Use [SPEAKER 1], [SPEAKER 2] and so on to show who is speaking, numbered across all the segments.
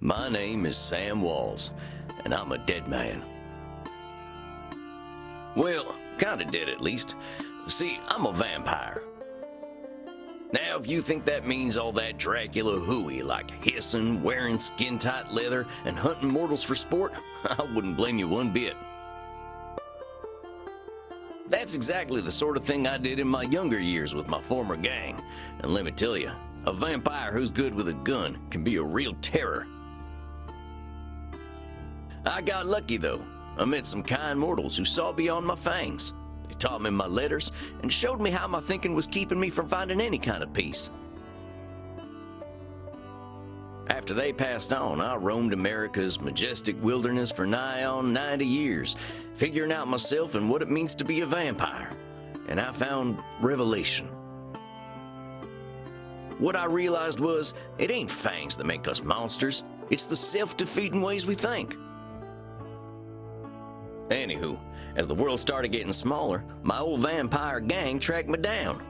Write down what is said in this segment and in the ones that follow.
[SPEAKER 1] My name is Sam Walls, and I'm a dead man. Well, kinda dead at least. See, I'm a vampire. Now, if you think that means all that Dracula hooey, like hissing, wearing skin-tight leather, and hunting mortals for sport, I wouldn't blame you one bit. That's exactly the sort of thing I did in my younger years with my former gang. And let me tell you, a vampire who's good with a gun can be a real terror. I got lucky though. I met some kind mortals who saw beyond my fangs. They taught me my letters and showed me how my thinking was keeping me from finding any kind of peace. After they passed on, I roamed America's majestic wilderness for nigh on 90 years, figuring out myself and what it means to be a vampire. And I found revelation. What I realized was, it ain't fangs that make us monsters. It's the self-defeating ways we think. Anywho, as the world started getting smaller, my old vampire gang tracked me down.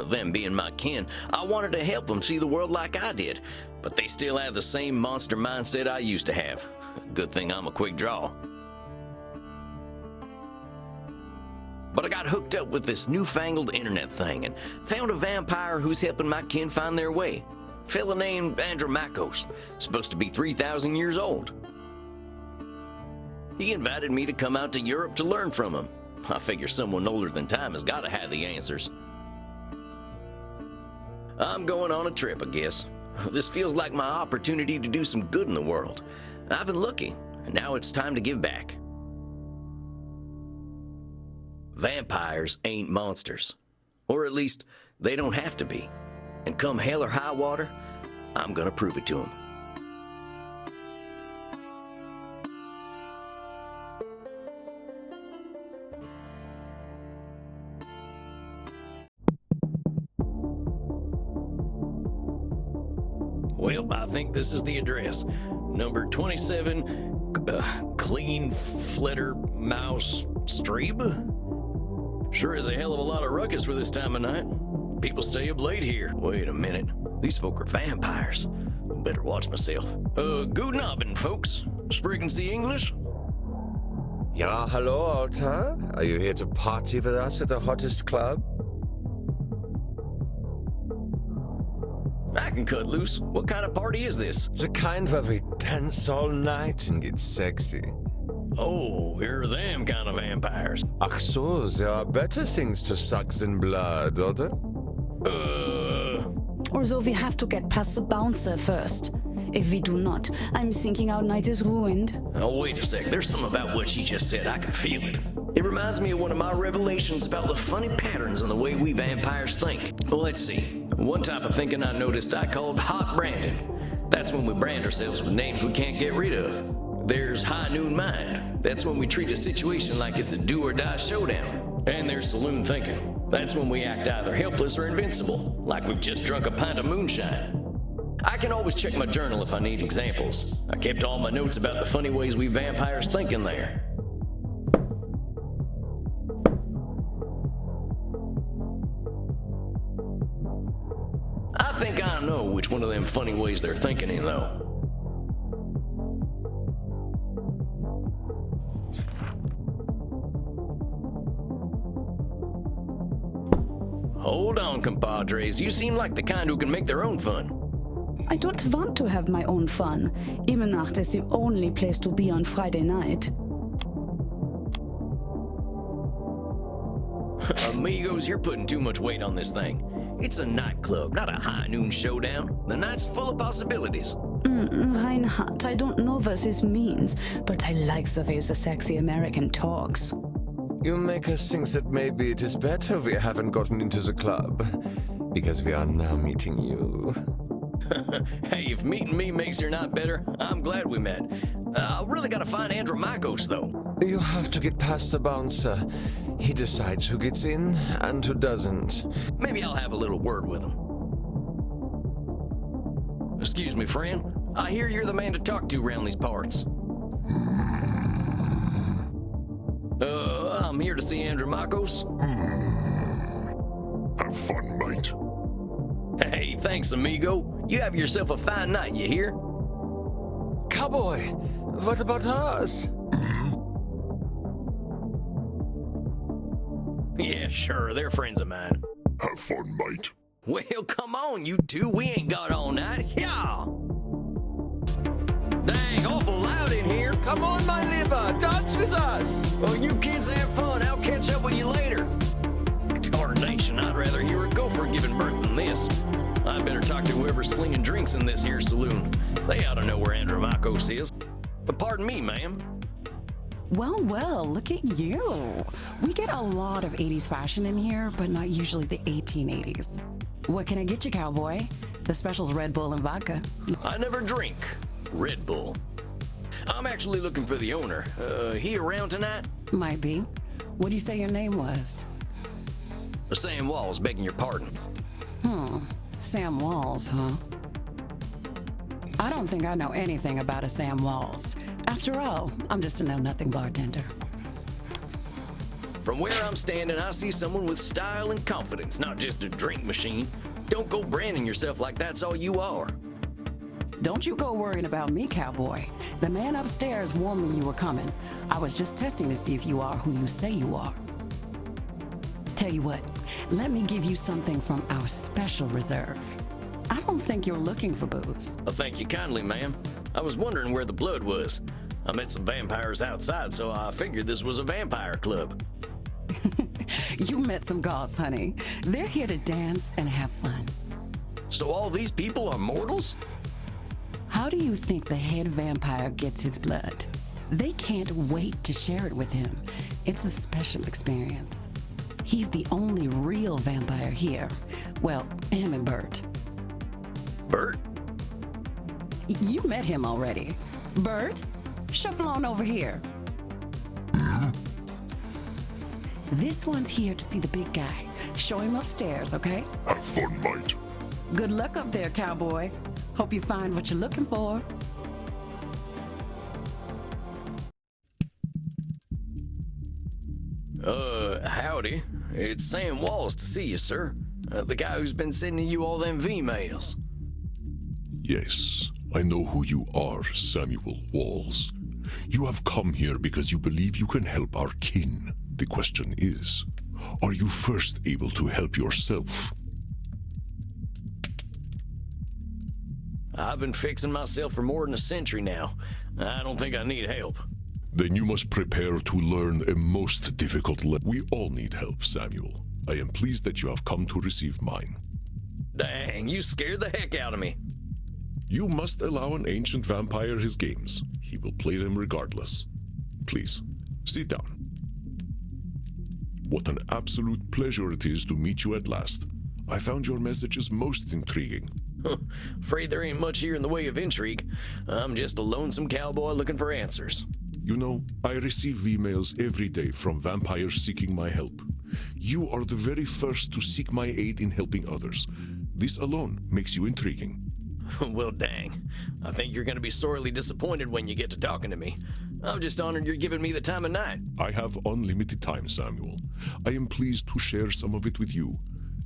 [SPEAKER 1] Them being my kin, I wanted to help them see the world like I did, but they still have the same monster mindset I used to have. Good thing I'm a quick draw. But I got hooked up with this newfangled internet thing and found a vampire who's helping my kin find their way. Fella named Andromachos, supposed to be 3,000 years old. He invited me to come out to Europe to learn from him. I figure someone older than time has got to have the answers. I'm going on a trip, I guess. This feels like my opportunity to do some good in the world. I've been lucky, and now it's time to give back. Vampires ain't monsters. Or at least, they don't have to be. And come hell or high water, I'm gonna prove it to them. Well, I think this is the address. Number 27, Clean Flitter Mouse Streeb? Sure is a hell of a lot of ruckus for this time of night. People stay up late here. Wait a minute. These folk are vampires. Better watch myself. Guten Abend, folks. Sprechen Sie English?
[SPEAKER 2] Ja, hello, Alta. Are you here to party with us at the hottest club?
[SPEAKER 1] I can cut loose. What kind of party is this?
[SPEAKER 2] The kind where we dance all night and get sexy.
[SPEAKER 1] Oh, here are them kind of vampires.
[SPEAKER 2] Ach so, there are better things to suck than blood, oder?
[SPEAKER 3] Although we have to get past the bouncer first. If we do not, I'm thinking our night is ruined.
[SPEAKER 1] Oh, wait a sec. There's something about what she just said. I can feel it. It reminds me of one of my revelations about the funny patterns in the way we vampires think. Well, let's see. One type of thinking I noticed I called hot branding. That's when we brand ourselves with names we can't get rid of. There's high noon mind. That's when we treat a situation like it's a do or die showdown. And there's saloon thinking. That's when we act either helpless or invincible, like we've just drunk a pint of moonshine. I can always check my journal if I need examples. I kept all my notes about the funny ways we vampires think in there. I think I know which one of them funny ways they're thinking in, though. Hold on, compadres. You seem like the kind who can make their own fun.
[SPEAKER 3] I don't want to have my own fun. Imenacht is the only place to be on Friday night.
[SPEAKER 1] Amigos, you're putting too much weight on this thing. It's a nightclub, not a high noon showdown. The night's full of possibilities.
[SPEAKER 3] Reinhard, I don't know what this means, but I like the way the sexy American talks.
[SPEAKER 2] You make us think that maybe it is better we haven't gotten into the club, because we are now meeting you.
[SPEAKER 1] Hey, if meeting me makes your night better, I'm glad we met. I really gotta find Andromachos, though.
[SPEAKER 2] You have to get past the bouncer. He decides who gets in and who doesn't.
[SPEAKER 1] Maybe I'll have a little word with him. Excuse me, friend. I hear you're the man to talk to around these parts. I'm here to see Andromachos.
[SPEAKER 4] Have fun, mate.
[SPEAKER 1] Hey, thanks, amigo. You have yourself a fine night, you hear?
[SPEAKER 2] Cowboy, what about us?
[SPEAKER 1] Yeah, sure, they're friends of mine.
[SPEAKER 4] Have fun, mate.
[SPEAKER 1] Well, come on, you two. We ain't got all night. Yeah! Dang, awful loud in here.
[SPEAKER 2] Come on, my liver, dance with us!
[SPEAKER 1] Well, you kids have fun. I'll catch up with you later. Darnation, I'd rather hear a gopher giving birth than this. I'd better talk to whoever's slinging drinks in this here saloon. They ought to know where Andromachos is. But pardon me, ma'am.
[SPEAKER 5] Well, look at you. We get a lot of 80s fashion in here, but not usually the 1880s. What can I get you, cowboy? The special's Red Bull and vodka.
[SPEAKER 1] I never drink Red Bull. I'm actually looking for the owner. He around tonight?
[SPEAKER 5] Might be. What do you say your name was?
[SPEAKER 1] Sam Walls, begging your pardon.
[SPEAKER 5] Sam Walls, huh? I don't think I know anything about a Sam Walls. After all, I'm just a know-nothing bartender.
[SPEAKER 1] From where I'm standing, I see someone with style and confidence, not just a drink machine. Don't go branding yourself like that's all you are.
[SPEAKER 5] Don't you go worrying about me, cowboy. The man upstairs warned me you were coming. I was just testing to see if you are who you say you are. Tell you what, let me give you something from our special reserve. I don't think you're looking for booze.
[SPEAKER 1] Well, thank you kindly, ma'am. I was wondering where the blood was. I met some vampires outside, so I figured this was a vampire club.
[SPEAKER 5] You met some gods, honey. They're here to dance and have fun.
[SPEAKER 1] So all these people are mortals?
[SPEAKER 5] How do you think the head vampire gets his blood? They can't wait to share it with him. It's a special experience. He's the only real vampire here. Well, him and Bert.
[SPEAKER 1] Bert?
[SPEAKER 5] You met him already. Bert, shuffle on over here. This one's here to see the big guy. Show him upstairs, okay?
[SPEAKER 4] Have fun, mate.
[SPEAKER 5] Good luck up there, cowboy. Hope you find what you're looking for.
[SPEAKER 1] Howdy. It's Sam Walls to see you, sir. The guy who's been sending you all them V-mails.
[SPEAKER 4] Yes, I know who you are, Samuel Walls. You have come here because you believe you can help our kin. The question is, are you first able to help yourself?
[SPEAKER 1] I've been fixing myself for more than a century now. I don't think I need help.
[SPEAKER 4] Then you must prepare to learn a most difficult lesson. We all need help, Samuel. I am pleased that you have come to receive mine.
[SPEAKER 1] Dang, you scared the heck out of me.
[SPEAKER 4] You must allow an ancient vampire his games. He will play them regardless. Please, sit down. What an absolute pleasure it is to meet you at last. I found your messages most intriguing.
[SPEAKER 1] Afraid there ain't much here in the way of intrigue. I'm just a lonesome cowboy looking for answers.
[SPEAKER 4] You know, I receive emails every day from vampires seeking my help. You are the very first to seek my aid in helping others. This alone makes you intriguing.
[SPEAKER 1] Well, dang. I think you're going to be sorely disappointed when you get to talking to me. I'm just honored you're giving me the time of night.
[SPEAKER 4] I have unlimited time, Samuel. I am pleased to share some of it with you.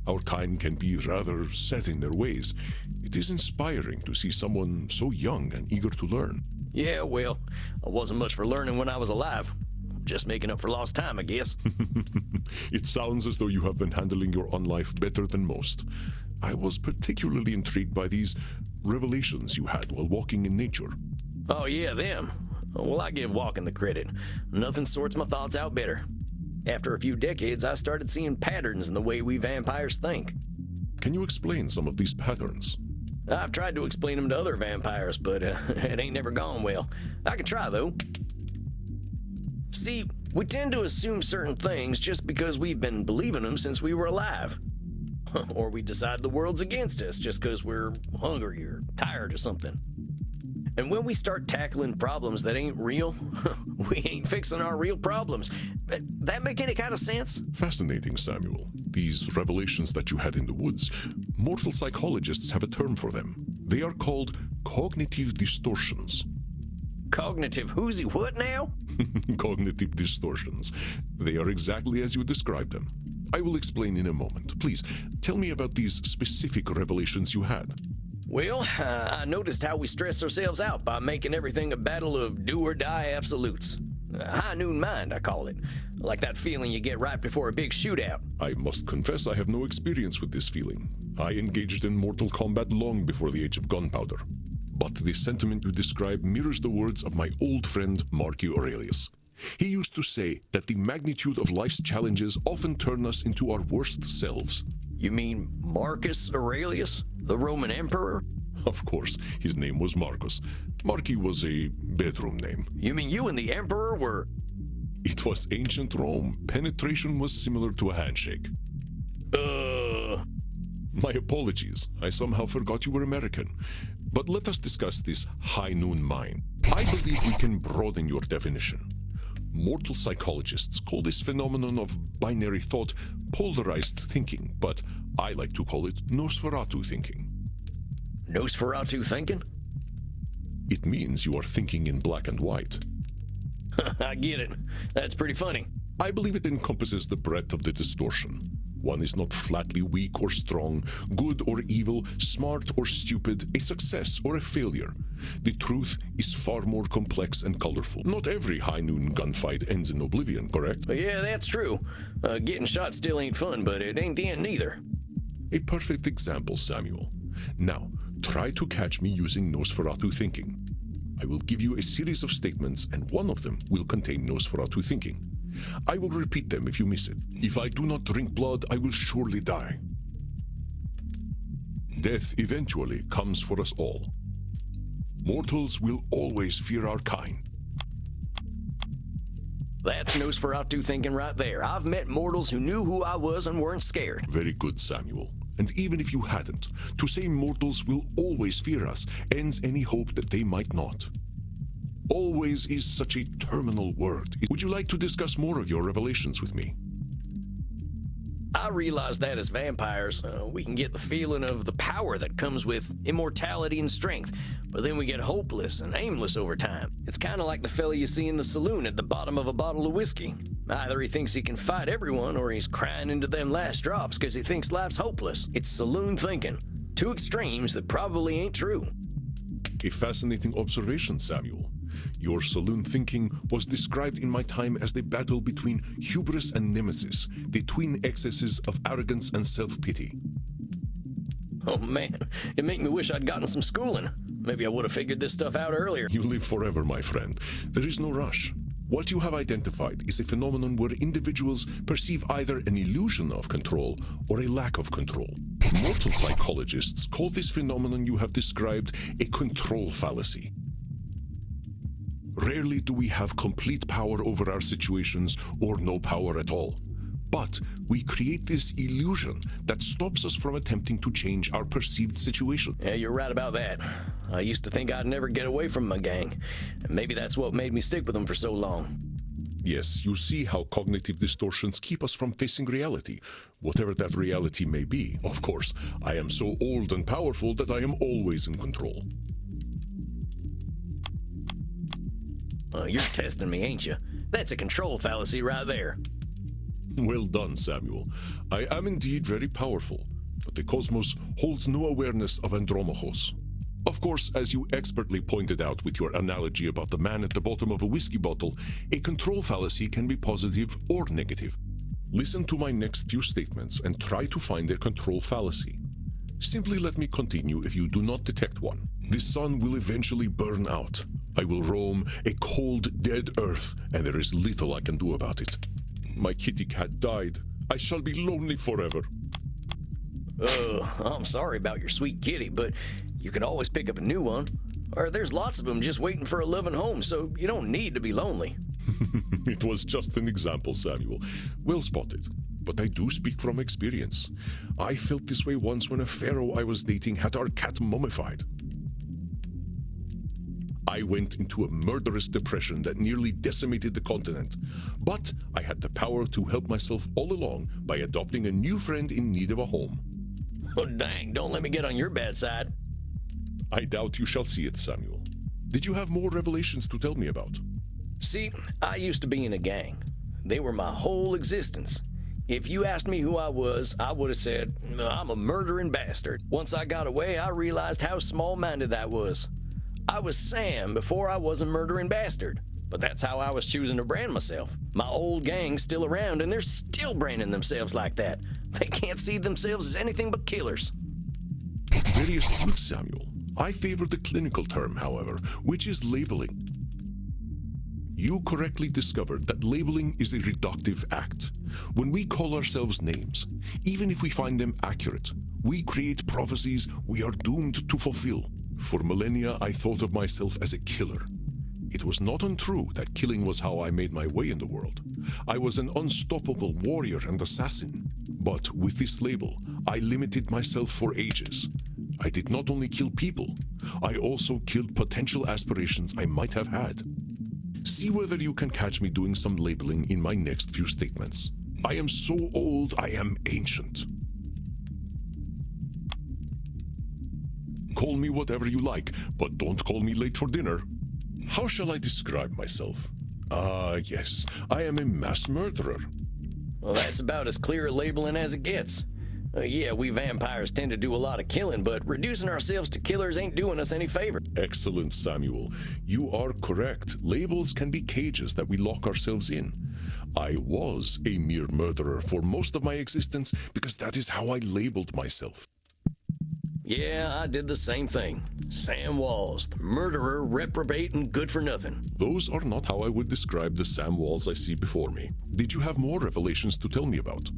[SPEAKER 4] Our kind can be rather set in their ways. It is inspiring to see someone so young and eager to learn.
[SPEAKER 1] Yeah, well, I wasn't much for learning when I was alive. Just making up for lost time, I guess.
[SPEAKER 4] It sounds as though you have been handling your own life better than most. I was particularly intrigued by these revelations you had while walking in nature.
[SPEAKER 1] Oh, yeah, them. Well, I give walking the credit. Nothing sorts my thoughts out better. After a few decades, I started seeing patterns in the way we vampires think.
[SPEAKER 4] Can you explain some of these patterns?
[SPEAKER 1] I've tried to explain them to other vampires, but it ain't never gone well. I can try, though. See, we tend to assume certain things just because we've been believing them since we were alive. Or we decide the world's against us just because we're hungry or tired or something. And when we start tackling problems that ain't real, we ain't fixing our real problems. That make any kind of sense?
[SPEAKER 4] Fascinating, Samuel. These revelations that you had in the woods, mortal psychologists have a term for them. They are called cognitive distortions.
[SPEAKER 1] Cognitive whoozy what now?
[SPEAKER 4] Cognitive distortions. They are exactly as you described them. I will explain in a moment. Please, tell me about these specific revelations you had.
[SPEAKER 1] Well, I noticed how we stress ourselves out by making everything a battle of do-or-die absolutes. High noon mind, I call it. Like that feeling you get right before a big shootout.
[SPEAKER 4] I must confess I have no experience with this feeling. I engaged in Mortal Kombat long before the age of gunpowder. But the sentiment you describe mirrors the words of my old friend Marcus Aurelius. He used to say that the magnitude of life's challenges often turn us into our worst selves.
[SPEAKER 1] You mean Marcus Aurelius, the Roman emperor?
[SPEAKER 4] Of course, his name was Marcus. Marcus was a bedroom name.
[SPEAKER 1] You mean you and the emperor were...
[SPEAKER 4] It was ancient Rome. Penetration was similar to a handshake. My apologies. I somehow forgot you were American. But let us discuss this high noon mind. I believe we can broaden your definition. Mortal psychologists call this phenomenon of binary thought polarized thinking, but I like to call it Nosferatu thinking.
[SPEAKER 1] Nosferatu thinking?
[SPEAKER 4] It means you are thinking in black and white.
[SPEAKER 1] I get it. That's pretty funny.
[SPEAKER 4] I believe it encompasses the breadth of the distortion. One is not flatly weak or strong, good or evil, smart or stupid, a success or a failure. The truth is far more complex and colorful. Not every high noon gunfight ends in oblivion, correct?
[SPEAKER 1] Yeah, that's true. Getting shot still ain't fun, but it ain't the end neither.
[SPEAKER 4] A perfect example, Samuel. Now, try to catch me using Nosferatu thinking. I will give you a series of statements, and one of them will contain Nosferatu thinking. I will repeat them if you miss it. If I do not drink blood, I will surely die. Death eventually comes for us all. Mortals will always fear our kind.
[SPEAKER 1] That's Nosferatu thinking right there. I've met mortals who knew who I was and weren't scared.
[SPEAKER 4] Very good, Samuel. And even if you hadn't, to say mortals will always fear us ends any hope that they might not. Always is such a terminal word. Would you like to discuss more of your revelations with me?
[SPEAKER 1] I realize that as vampires, we can get the feeling of the power that comes with immortality and strength, but then we get hopeless and aimless over time. It's kind of like the fella you see in the saloon at the bottom of a bottle of whiskey. Either he thinks he can fight everyone, or he's crying into them last drops because he thinks life's hopeless. It's saloon thinking. Two extremes that probably ain't true.
[SPEAKER 4] A fascinating observation, Samuel. Your saloon thinking was described in my time as the battle between hubris and nemesis, the twin excesses of arrogance and self-pity.
[SPEAKER 1] Oh man, it make me wish I'd gotten some schooling. Maybe I would have figured this stuff out earlier.
[SPEAKER 4] You live forever, my friend. There is no rush. What you have identified is a phenomenon where individuals perceive either an illusion of control or a lack of control. Mortal psychologists call this phenomenon you have described a control fallacy. Rarely do we have complete power over our situations or no power at all. But we create this illusion that stops us from attempting to change our perceived situation.
[SPEAKER 1] Yeah, you're right about that. I used to think I'd never get away from my gang. And maybe that's what made me stick with them for so long.
[SPEAKER 4] Yes, you see how cognitive distortions keep us from facing reality, whatever that reality may be. Of course, I am so old and powerful that I am always in control.
[SPEAKER 1] You're testing me, ain't you? That's a control fallacy right there.
[SPEAKER 4] Well done, Samuel. I am indeed very powerful, but the cosmos holds no awareness of Andromachos. Of course, as you expertly pointed out with your analogy about the man at the bottom of a whiskey bottle, a control fallacy can be positive or negative. Listen to my next few statements and try to find a control fallacy. Simply let me continue if you do not detect one. The sun will eventually burn out. I will roam a cold, dead earth, and there is little I can do about it. My kitty cat died. I shall be lonely forever.
[SPEAKER 1] I'm sorry about your sweet kitty, but you can always pick up a new one. Or there's lots of them just waiting for a loving home, so you don't need to be lonely.
[SPEAKER 4] It was just an example, Samuel. Well spotted. But I do speak from experience. I felt this way once when a pharaoh I was dating had our cat mummified. I went into a murderous depression that nearly decimated the continent. But I had the power to help myself all along by adopting a new friend in need of a home.
[SPEAKER 1] Oh, dang, don't let me get on your bad side.
[SPEAKER 4] I doubt you shall see it, Samuel. Did you have more revelations to tell me about?
[SPEAKER 1] See, I used to be in a gang. They were my whole existence. If you asked me who I was, I would have said, I'm a murdering bastard. Once I got away, I realized how small-minded that was. I was Sam before I was a murdering bastard. But that's how I was choosing to brand myself. My old gang's still around, and they're still branding themselves like that. They can't see themselves as anything but killers.
[SPEAKER 4] Very astute, Samuel. I favor the clinical term, however, which is labeling. You correctly discovered that labeling is a reductive act. When we call ourselves names, even if we find them accurate, we create prophecies we are doomed to fulfill. For millennia, I thought of myself as a killer. It was not untrue that killing was how I made my way in the world. I was an unstoppable warrior and assassin. But with this label, I limited myself for ages. I did not only kill people, I also killed potential aspirations I might have had. See whether you can catch me doing some labeling in my next few statements. I am so old, I am ancient. Call me whatever you like, but don't call me late for dinner. How shall I describe myself? Yes, I am a mass murderer.
[SPEAKER 1] Well, that's about as clear a labeling as it gets. Yeah, we vampires tend to do a lot of killing, but reducing ourselves to killers ain't doing us any favor.
[SPEAKER 4] Excellent, Samuel. You are correct. Labels can be cages that we lock ourselves in. I was a mere murderer for most of my existence because that is how I labeled myself.
[SPEAKER 1] Yeah, I did the same thing. Sam Walls, the murderer, reprobate, and good for nothing.
[SPEAKER 4] Those are not how I would describe the Sam Walls I see before me. Did you have more revelations to tell me about?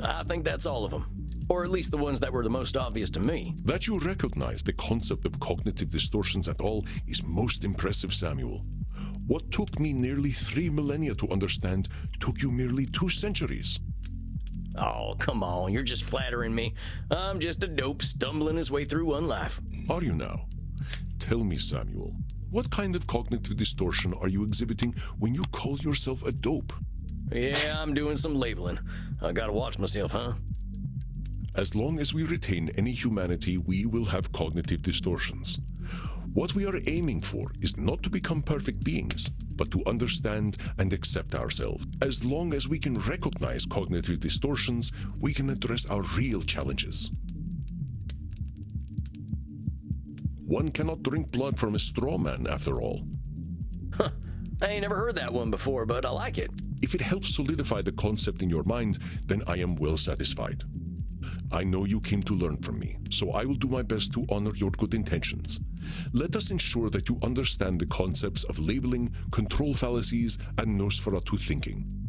[SPEAKER 1] I think that's all of them. Or at least the ones that were the most obvious to me.
[SPEAKER 4] That you recognize the concept of cognitive distortions at all is most impressive, Samuel. What took me nearly 3 millennia to understand took you merely 2 centuries.
[SPEAKER 1] Oh, come on, you're just flattering me. I'm just a dope stumbling his way through one life.
[SPEAKER 4] Are you now? Tell me, Samuel, what kind of cognitive distortion are you exhibiting when you call yourself a dope?
[SPEAKER 1] Yeah, I'm doing some labeling. I gotta watch myself, huh?
[SPEAKER 4] As long as we retain any humanity, we will have cognitive distortions. What we are aiming for is not to become perfect beings, but to understand and accept ourselves. As long as we can recognize cognitive distortions, we can address our real challenges. One cannot drink blood from a straw man, after all.
[SPEAKER 1] Huh. I ain't never heard that one before, but I like it.
[SPEAKER 4] If it helps solidify the concept in your mind, then I am well satisfied. I know you came to learn from me, so I will do my best to honor your good intentions. Let us ensure that you understand the concepts of labeling, control fallacies, and Nosferatu thinking.